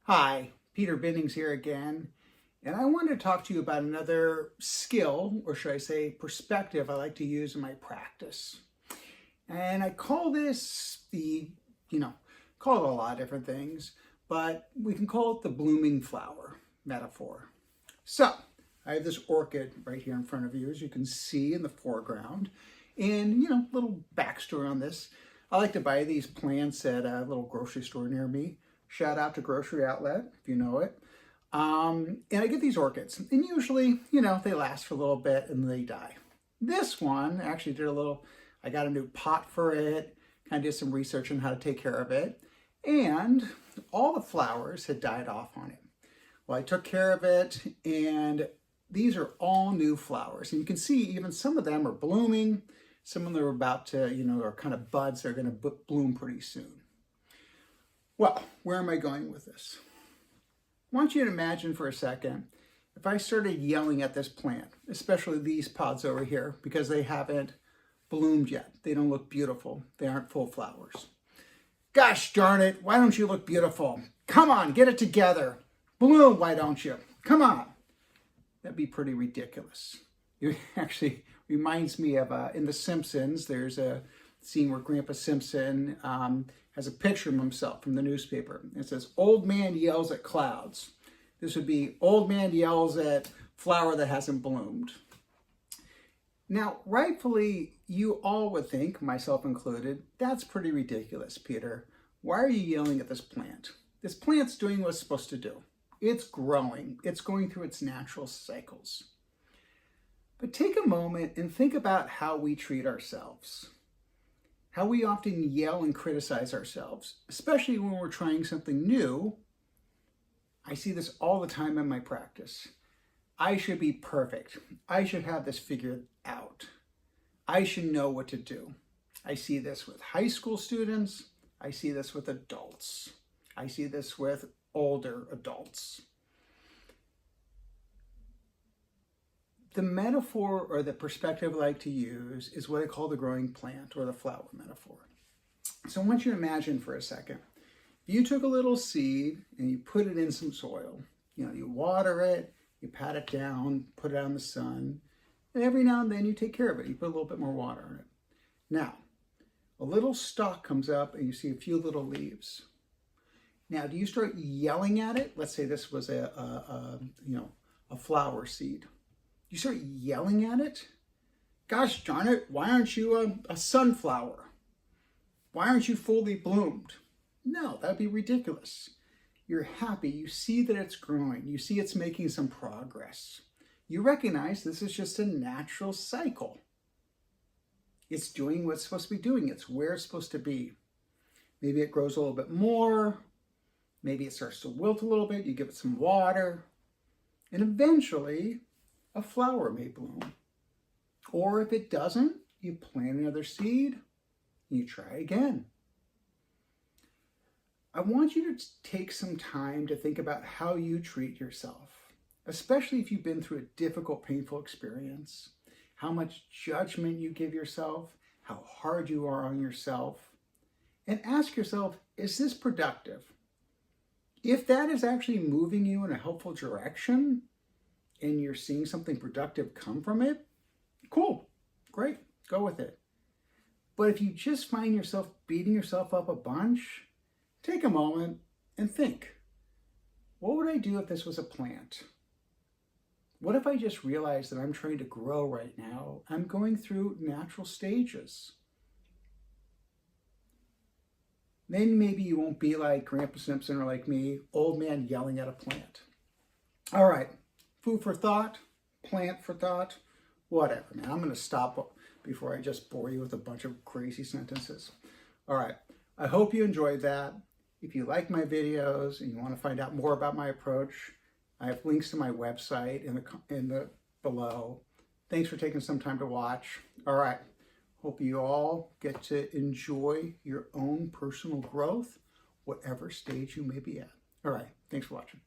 Hi, Peter Bennings here again, and I wanted to talk to you about another skill, or should I say perspective, I like to use in my practice. And I call this call it a lot of different things, but we can call it the blooming flower metaphor. So, I have this orchid right here in front of you, as you can see in the foreground. And, little backstory on this. I like to buy these plants at a little grocery store near me. Shout out to Grocery Outlet, if you know it. And I get these orchids. And usually, they last for a little bit and they die. This one actually I got a new pot for it, kind of did some research on how to take care of it. And all the flowers had died off on it. Well, I took care of it, and these are all new flowers. And you can see even some of them are blooming. Some of them are about to, are kind of buds. They're going to bloom pretty soon. Well, where am I going with this? I want you to imagine for a second, if I started yelling at this plant, especially these pods over here, because they haven't bloomed yet. They don't look beautiful. They aren't full flowers. Gosh darn it, why don't you look beautiful? Come on, get it together. Bloom, why don't you? Come on. That'd be pretty ridiculous. It actually reminds me of, in The Simpsons, there's a scene where Grandpa Simpson has a picture of himself from the newspaper. It says, "Old man yells at clouds." This would be, old man yells at flower that hasn't bloomed. Now, rightfully, you all would think, myself included, that's pretty ridiculous, Peter. Why are you yelling at this plant? This plant's doing what it's supposed to do. It's growing. It's going through its natural cycles. But take a moment and think about how we treat ourselves. How we often yell and criticize ourselves, especially when we're trying something new. I see this all the time in my practice. I should be perfect. I should have this figured out. I should know what to do. I see this with high school students. I see this with adults. I see this with older adults. The metaphor or the perspective I like to use is what I call the growing plant or the flower metaphor. So I want you to imagine for a second, if you took a little seed and you put it in some soil, you water it, you pat it down, put it out in the sun, and every now and then you take care of it. You put a little bit more water on it. Now, a little stalk comes up and you see a few little leaves. Now, do you start yelling at it? Let's say this was a flower seed. You start yelling at it? Gosh darn it, why aren't you a sunflower? Why aren't you fully bloomed? No, that'd be ridiculous. You're happy. You see that it's growing. You see it's making some progress. You recognize this is just a natural cycle. It's doing what it's supposed to be doing. It's where it's supposed to be. Maybe it grows a little bit more. Maybe it starts to wilt a little bit. You give it some water. And eventually, a flower may bloom. Or if it doesn't, you plant another seed. And you try again. I want you to take some time to think about how you treat yourself, especially if you've been through a difficult, painful experience, how much judgment you give yourself, how hard you are on yourself, and ask yourself, is this productive? If that is actually moving you in a helpful direction and you're seeing something productive come from it, cool, great, go with it. But if you just find yourself beating yourself up a bunch, take a moment and think, what would I do if this was a plant? What if I just realized that I'm trying to grow right now? I'm going through natural stages. Then maybe you won't be like Grandpa Simpson or like me, old man yelling at a plant. All right, food for thought, plant for thought, whatever. Now I'm going to stop before I just bore you with a bunch of crazy sentences. All right, I hope you enjoyed that. If you like my videos and you want to find out more about my approach, I have links to my website in the below. Thanks for taking some time to watch. All right. Hope you all get to enjoy your own personal growth, whatever stage you may be at. All right. Thanks for watching.